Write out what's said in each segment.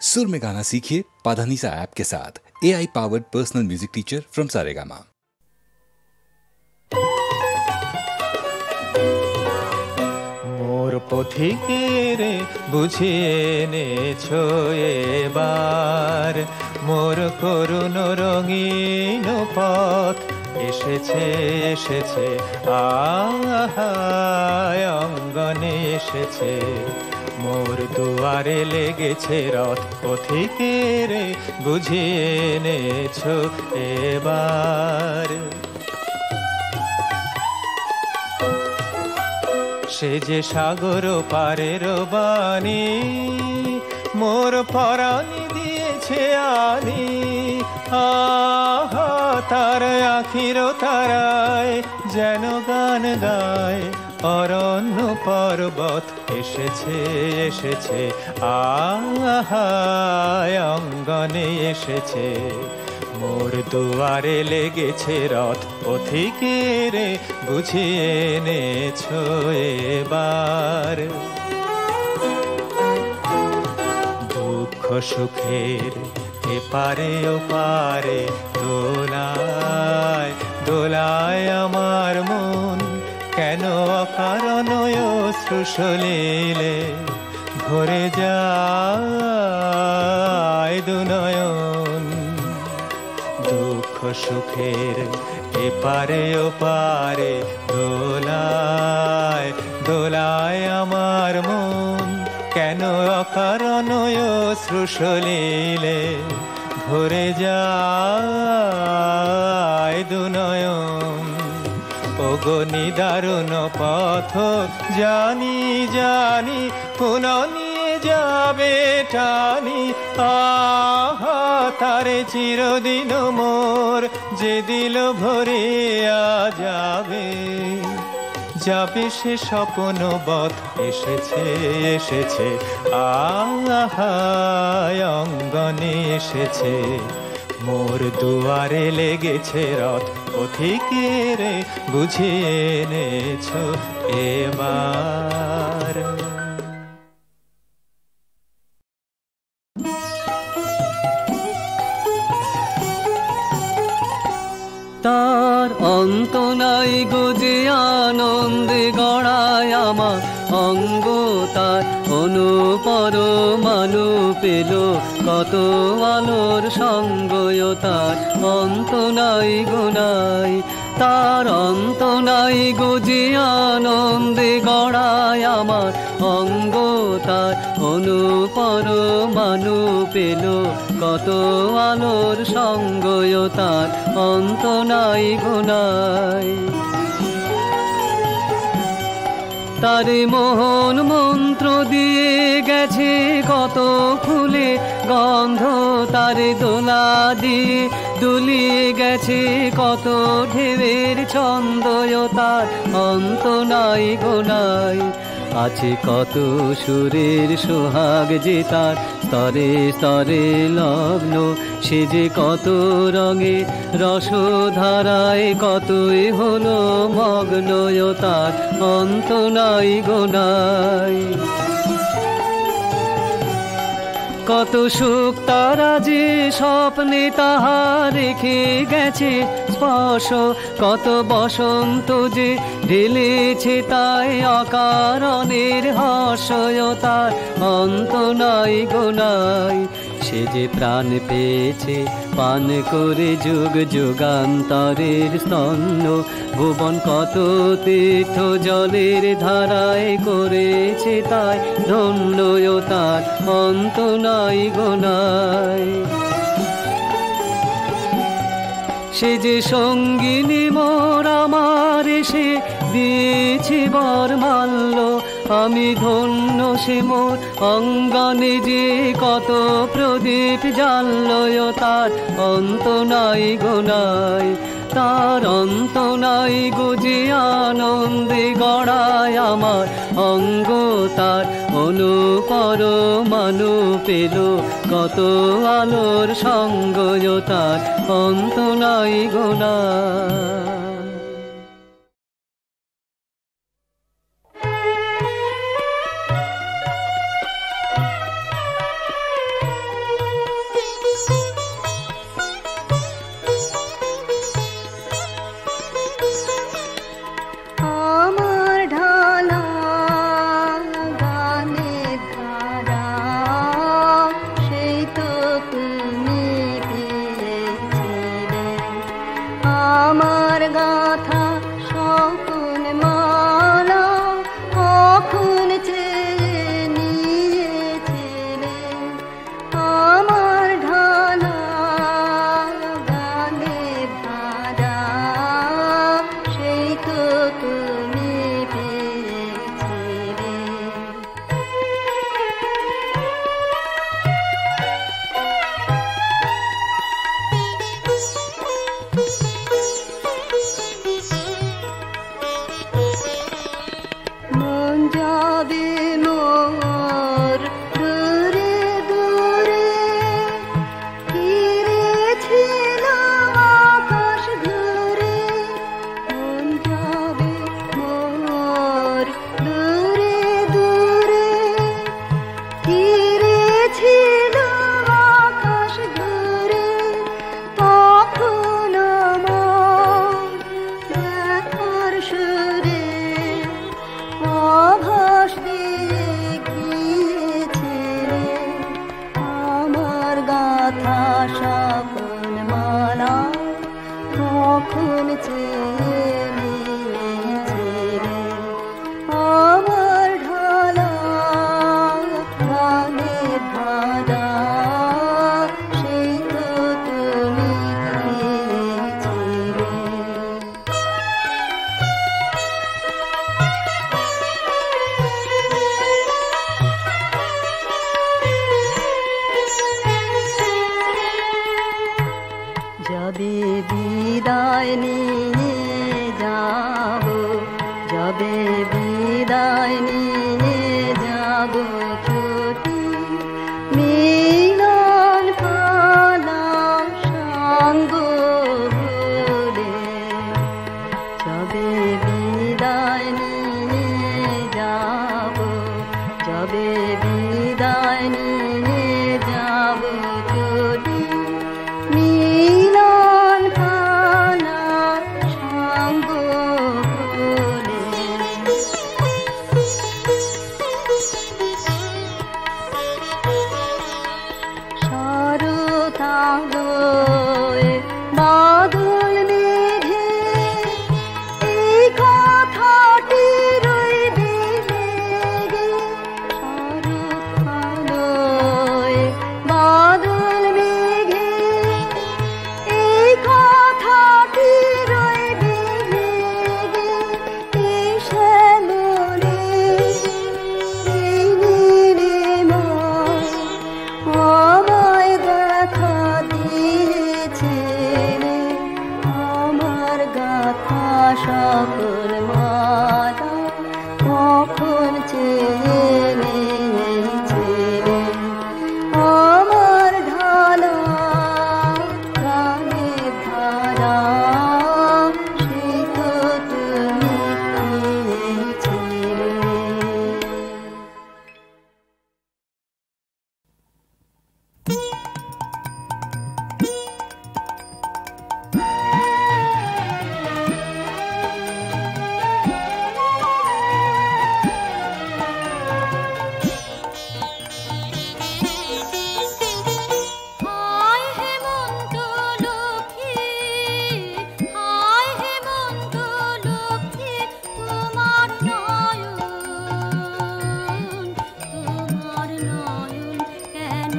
सुर में गाना सीखिए पाधानीसा ऐप के साथ। AI powered personal music teacher from Saregama. মোর পথিকেরে বুঝিয়ে এনেছো এবার, মোর করুণ রঙিন পথ এসেছে এসেছে আহায় অঙ্গনে এসেছে। মোর দুয়ারে লেগেছে রথ, পথিকেরে বুঝিয়ে এনেছো এবার। সে যে সাগর পারের বাণী, মোর পরাণী দিয়েছে আনি। আহা তার আখির তারায় যেন গান গায়, অরণ্য পর্বত এসেছে এসেছে আহায় অঙ্গনে এসেছে। মোর দুয়ারে লেগেছে রথ, পথিকেরে বুঝিয়ে এনেছো এবার। দুঃখ সুখের এপারে ওপারে দোলায় দোলায় আমার মন, কেন অকারণ অশ্রু সলিলে ভরে যায় দুনয়ন। দুঃখ সুখের এপারে ওপারে দোলায় দোলায় আমার মন, কেন অকারণ অশ্রু সলিলে ভরে যায় দুনয়ন। ওগো নিদারুণ পথ জানি জানি পুনঃ নিয়ে যাবে টানি। আহা তারে চিরদিন মোর যে দিল ভরিয়া যাবে, যাবে সে স্বপ্ন বধ এসেছে এসেছে আহায় অঙ্গনে এসেছে। মোর দুয়ারে লেগেছে রথ, পথিকেরে বুঝিয়ে এনেছো এবার। তার অন্ত নাই গো যে আনন্দে গড়ায় আমার অঙ্গ, তার অনুপর মানু পেল কত আলোর সঙ্গয়। তার অন্ত নাই গো নাই, তার অন্ত নাই গো যে আনন্দে গড়ায় আমার অঙ্গ, তার অনুপর মানু পেল কত আলোর সঙ্গয়। তার অন্ত নাই গো নাই। তারে মোহন মন্ত্র দিয়ে গেছে কত ফুলে গন্ধ, তারে দোলা দিয়ে দুলিয়ে গেছে কত ঢেউয়ের ছন্দয়। তার অন্ত নাই গো নাই। আছে কত সুরের সোহাগ যে তার স্তরে স্তরে লগ্ন, সে যে কত রঙে রসধারায় কতই হলো মগ্ন। তার অন্ত নাই গো নাই। কত সুখ তারা যে স্বপ্নে তাহা রেখে গেছে স্পর্শ, কত বসন্ত যে ঢেলেছে তাই অকারণের হর্ষয়। তার অন্ত নাই গো নাই। সে যে প্রাণ পেয়েছে পান করে যুগ যুগান্তরের স্তন্য, ভুবন কত তীর্থ জলের ধারায় করেছে তাই ধন্য। তার অন্ত নাই গো নাই। সে যে সঙ্গিনী মোর আমার এসে দিয়েছে বরমাল্য, আমি ধন্য সে মোর অঙ্গনে যে কত প্রদীপ জ্বাল্য। তার অন্ত নাই গো নাই। তার অন্ত নাই গো যে আনন্দে গড়ায় আমার অঙ্গ, তার অনুপর মানু পেল কত আলোর সঙ্গয়। তার অন্ত নাই গো নাই। সকল মালা কখন চেয়ে নিয়েছিলে আমার ঢালা প্রাণের ধারা সেই তো তুমি খেয়েছিলে। যবে বিদায় নিয়ে যাব, যবে বিদায় নিয়ে যাব ছুটি মিলন পালা সঙ্গ ভুলে, যবে বিদায় নিয়ে যাব, যবে বিদায় নিয়ে যাব ছুটি মিলন পালা সঙ্গ ভুলে। শরতালোয় বাদল মেঘে এই কথাটি রইবে লেগে, শরতালোয় বাদল মেঘে এই কথাটি রইবে লেগে, এই শ্যামলে এই নীলিমায় আমায় দেখা দিয়েছিলে আমার গাথা সকল মালা কখন চেয়ে নিয়েছিলে আমার ঢালা প্রাণের ধারা সেই তো তুমি খেয়েছিলে। হায় হেমন্ত লক্ষ্মী, হায় হেমন্ত লক্ষ্মী, তোমার নয়ন কেন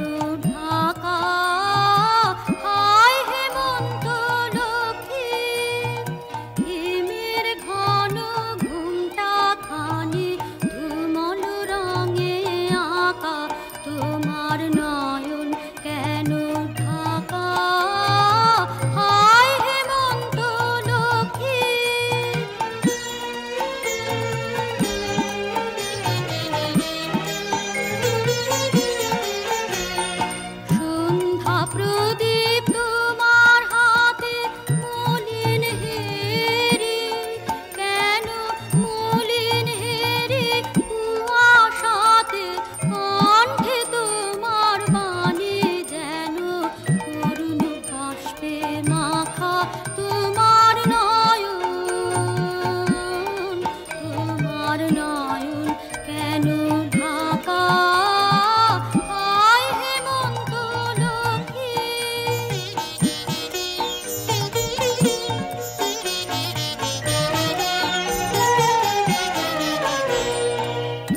ঢাকা? হায় হেমন্ত লক্ষ্মী, হিমের ঘন ঘুমটা খানি ধুমল রঙে আঁকা, তোমার নয়ন কেন ঢাকা? হায় হেমন্ত লক্ষ্মী। সন্ধ্যা প্রদীপ তোমার হাতে মলিন হেরি, কেন মলিন হেরি? কুয়াশাতে কণ্ঠে তোমার বাণী যেন করুণ বাষ্পে মাখা, তোমার নয়ন কেন ঢাকা? হায় হেমন্ত লক্ষ্মী।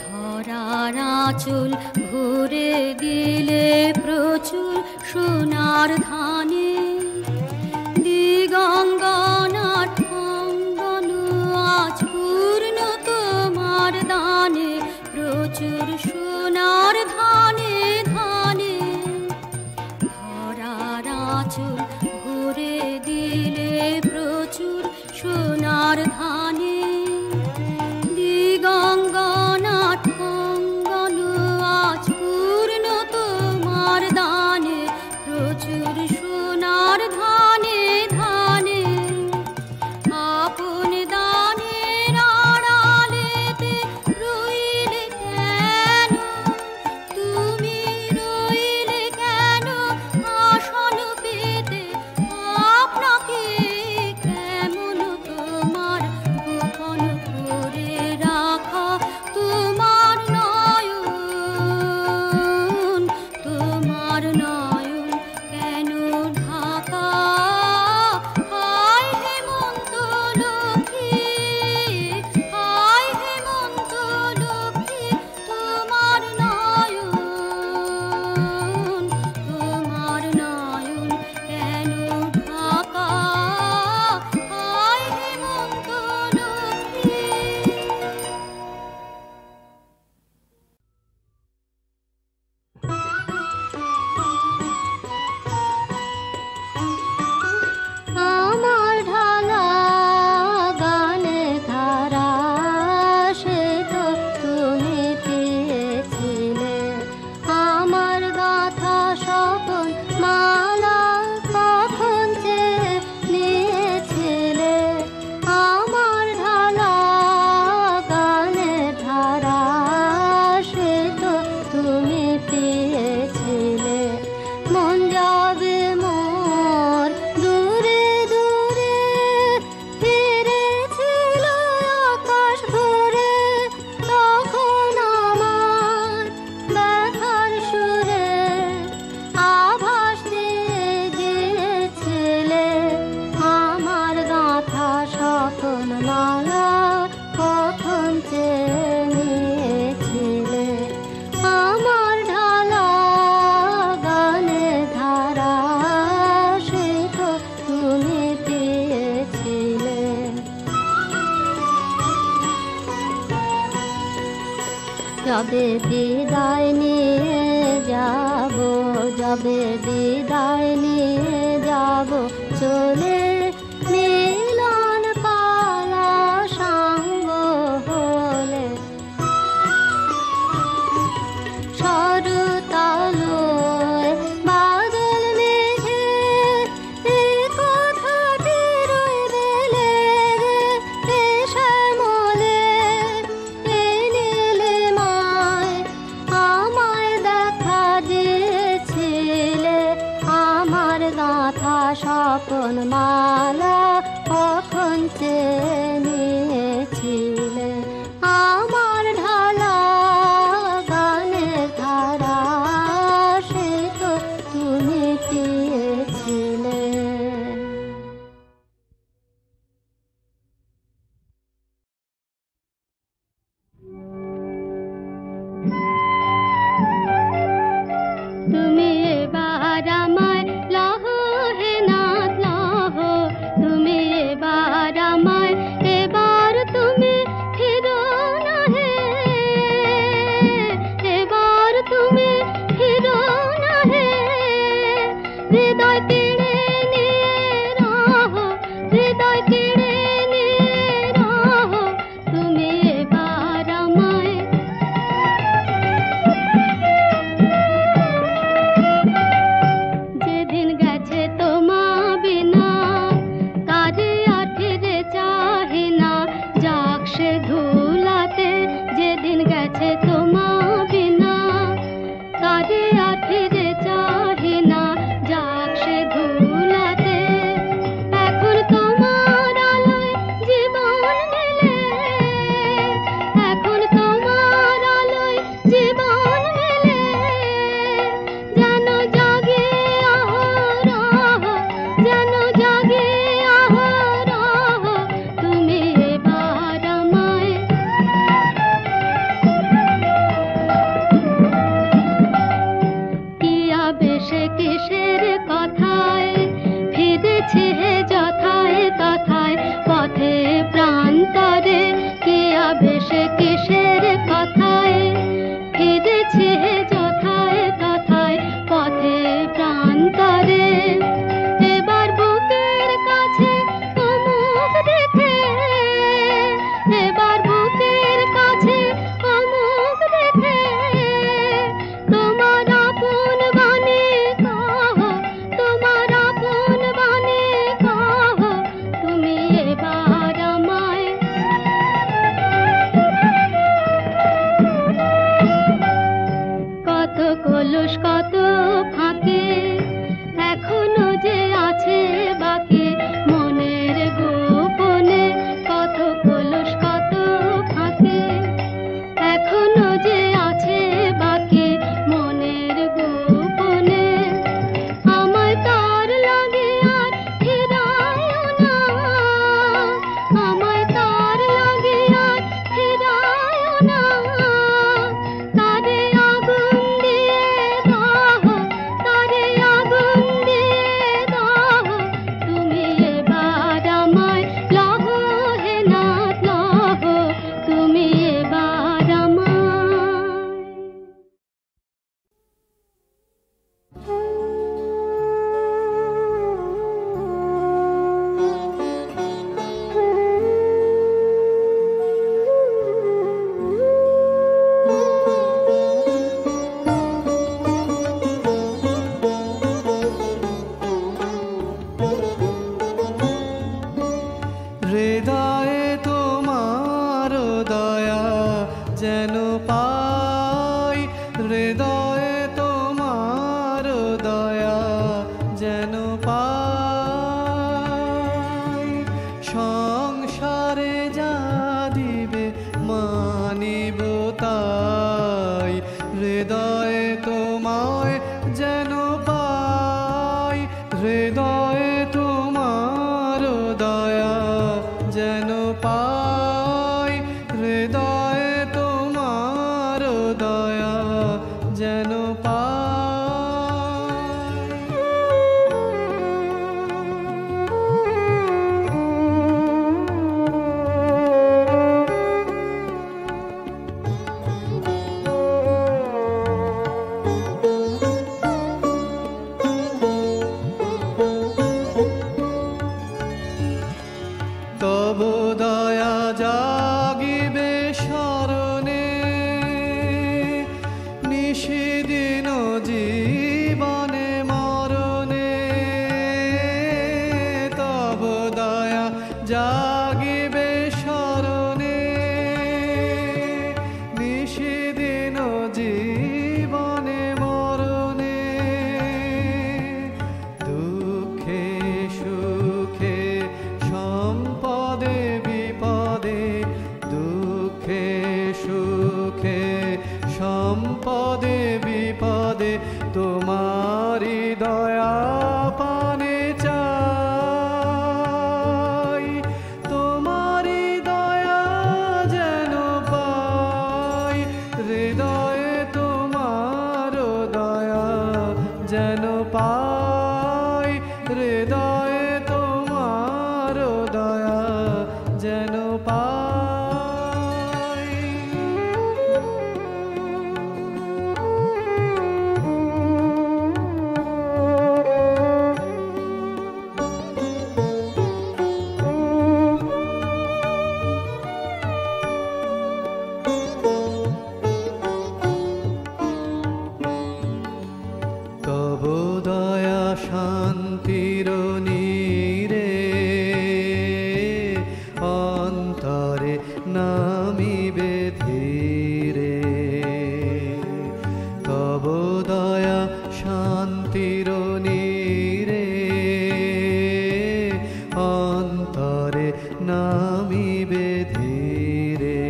ধরার আঁচল ভরে দিলে প্রচুর সোনার ধানে, দিগঙ্গনার অঙ্গন আজ পূর্ণ তোমার দানে, প্রচুর সোনার ধানে ধানে। ধরার আঁচল ভরে দিলে প্রচুর সোনার ধানে, দিগঙ্গনার অঙ্গন আজ পূর্ণ তোমার দানে, প্রচুর সোনার ধানে ধানে। আপন দানের আড়ালেতে রইলে কেন, তুমি রইলে কেন আসন পেতে? আপনাকে কেমন তোমার গোপন করে রাখা, তোমার নয়ন কেন যবে বিদায় নিয়ে যাব, যবে বিদায় নিয়ে যাব চলে মিলন পালা সঙ্গ হলে সরুতালয় বাদল মেঘে এ কথাটি রইবে লেগে এ শ্যামলে এ নীলিমায় আমায় দেখা দিয়েছিলে আমার গাঁথা স্বপন মালা কখন চেয়ে নিয়েছিলে আমার ঢালা গানের ধারা সে তো তুমি পেয়েছিলে। তুমি এবার আমায় লহ হে নাথ লহ, তুমি এবার আমায় এবার তুমি ফিরো না হে, এবার তুমি ফিরো না হে, হৃদয় কেড়ে নিয়ে রহ, হৃদয় কেড়ে নিয়ে রহ, তুমি এবার আমায়। যেদিন গেছে তোমা বিনা কাজে আর ফিরে চাহে না, যাক সে ধুলাতে যেদিন গেছে তোমা বিনা কাজে আর ফিরে চাহে না, যাক সে ধুলাতে। এখন তোমার আলোয় জীবন মেলে, এখন তোমার আলোয় জীবন মেলে, যেন জাগে আহরহ, যেন জাগে আহরহ, তুমি এবার আমায়। কি আবেশে কিসের কথায় ফিরেছে হে যথায় তথায় পথে প্রান্তরে, কি আবেশে কিসের কথায় ফিরেছে হে যথায় তথায় পথে প্রান্তরে। এবার বুকের কাছে অমুক দেখে, এবার বুকের কাছে অমুক দেখে, তোমার আপন বাণী কহ, তোমার আপন বাণী কহ, তুমি এবার আমায়। কত কলুষ কত ফাঁকে এখনো যে আছে বাকি মনের গোপনে, কত কলুষ কত ফাঁকে এখনো যে আছে বাকি মনের গোপনে। আমায় তার লাগে আর ফিরায়ও না, আমায় তার লাগে আর ফিরায়ও না, তারে আগুন দিয়ে দাও, তারে আগুন দিয়ে দাও, তুমি এবার আমায় লহ হে নাথ লহ, তুমি এবার আমায়। হৃদয়ে তোমার দয়া যেন পাই, হৃদয়ে তোমার দয়া যেন পাই, সংসারে যা দিবে মানিব তাই, হৃদয়ে তোমায় যেন পাই, হৃদয়ে তোমার দয়া যেন পাই, হৃদয়ে তোমার দয়া যেন পাই। যেন পাই, হৃদয়ে তোমার দয়া যেন পাই। তব দয়া শান্তির নীরে অন্তরে নামিবে ধীরে। তব দয়া শান্তির নীরে অন্তরে নামিবে ধীরে।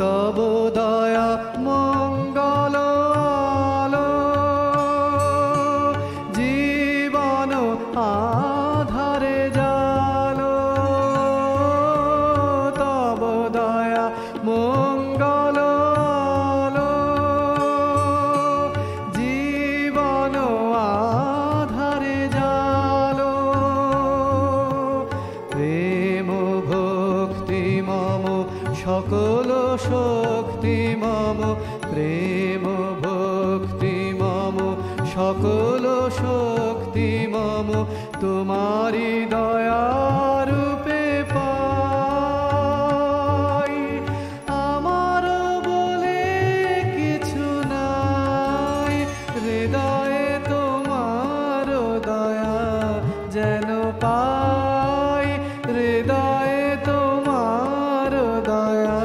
তব দয়া মঙ্গল আলো জীবন আধারে জালো। তব দয়া মঙ্গল আলো জীবন আধারে জালো। প্রেম ভক্তি মম সকল শক্তি মম, প্রেম ভক্তি মম সকল শক্তি মম, তোমারি দয়ারূপে পাই। আমার বলে কিছু নাই, হৃদয়ে তোমার দয়া যেন পাই, হৃদয়ে তোমার দয়া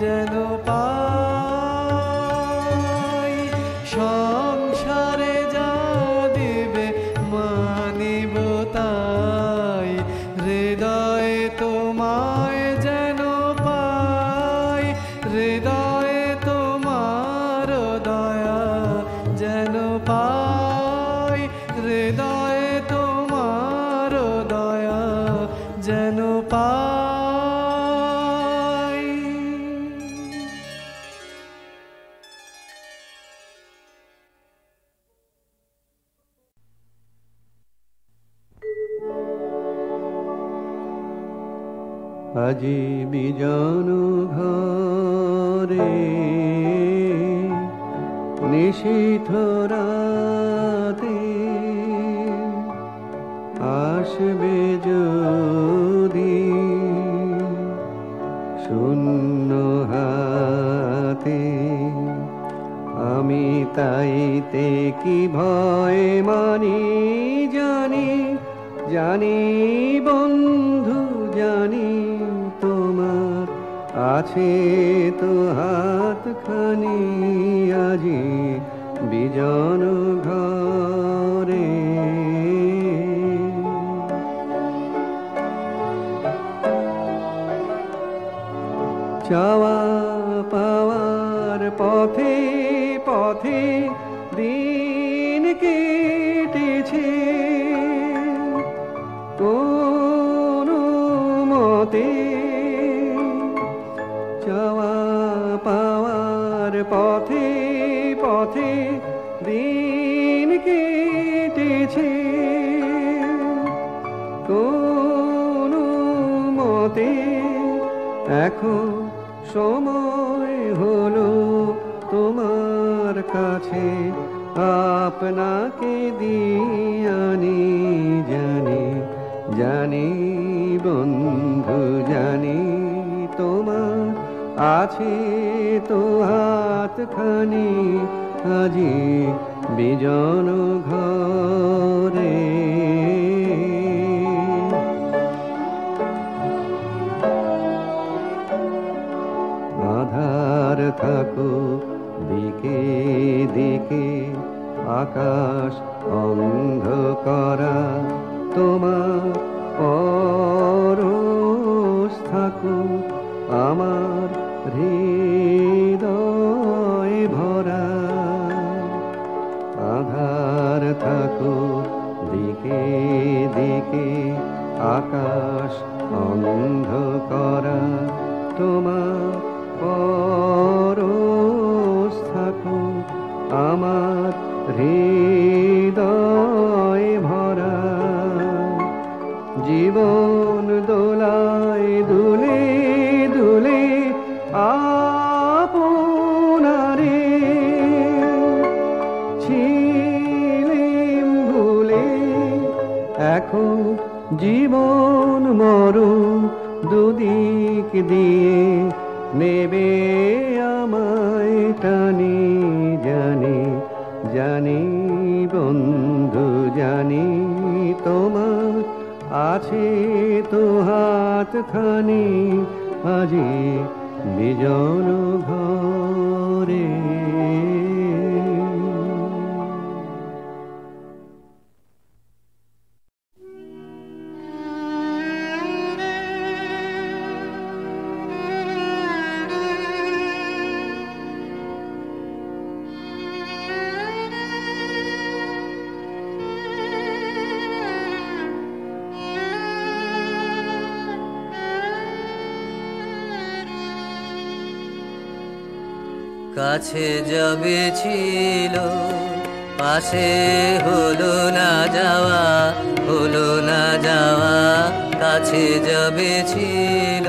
যেন পাই। সংসারে যা দিবে মানিব তাই, হৃদয়ে তোমায় যেন পাই, হৃদয়ে তোমার দয়া যেন পাই, হৃদয়ে তোমার দয়া যেন পাই। আজি বিজন ঘরে নিশীথ রাতে আসবে যদি শূন্য হাতে, আমি তাইতে কি ভয় মানি জানি, জানি বন্ধু জানি তোমার আছে তো হাতখানি আজি বিজন ঘরে। চাওয়া পাওয়ার পথে পথে দিন কেটেছে, কোনো মতে চাওয়া পাওয়ার পথে পথে দিন কেটেছে, কোনো মতে এখন সময় হলো তোমার কাছে আপনাকে দিয়ানি জানি, জানি বন্ধু জানি তোমার আছে তো হাতখানি আজি বিজন ঘরে। আধার থাকো দিকে দিকে আকাশ অন্ধকারা, তোমার পরশ থাকো আমার হৃদয় ভরা। আধার থাকো দিকে দিকে আকাশ অন্ধকারা, তোমার পরশ থাকো আমার হৃদয় ভরা জীবন দোলায় দুলে দুলে আপনারে ছিলেম ভুলে এখন জীবন মরণ দুদিক দিয়ে নেবে আমায় টানি জানি জানি বন্ধু জানি তোমার আছে তো হাত খানি আজি বিজন ঘরে কাছে যাবে ছিল পাশে হলো না যাওয়া হলো না যাওয়া কাছে যাবে ছিল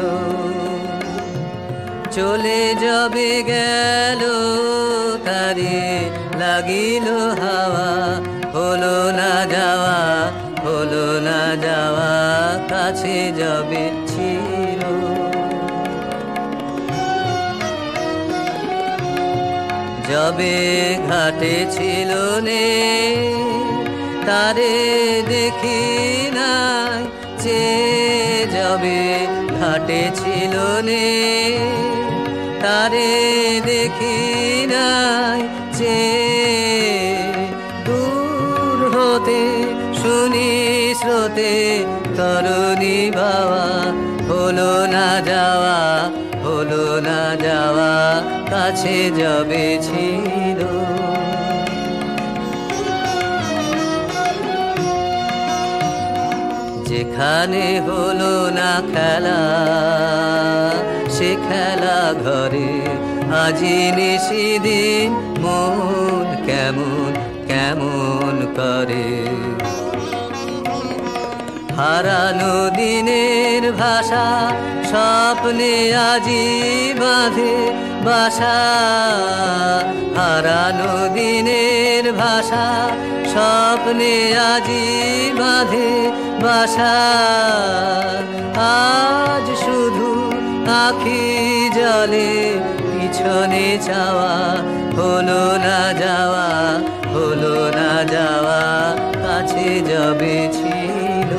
চলে যাবে গেল তারে লাগিল হাওয়া হলো না যাওয়া হলো না যাওয়া কাছে যাবে ছিল যবে ঘাটে ছিল নে তারে দেখি নাই চে যবে ঘাটে ছিল নে তারে দেখি নাই চে দূর হতে শুনি স্রোতে তরুণী বাবা হলো না যাওয়া হলো না যাওয়া কাছে যাবে ছিল যেখানে হলো না খেলা সে খেলা ঘরে আজি নিশিদিন মন কেমন কেমন করে হারানো দিনের ভাষা স্বপ্নে আজি বাঁধে বাসা হারানো দিনের ভাষা স্বপ্নে আজি বাঁধে বাসা আজ শুধু আখি জলে পিছনে চাওয়া হলো না যাওয়া হলো না যাওয়া কাছে যাবে ছিল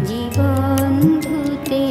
জীবন ধুতে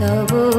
তব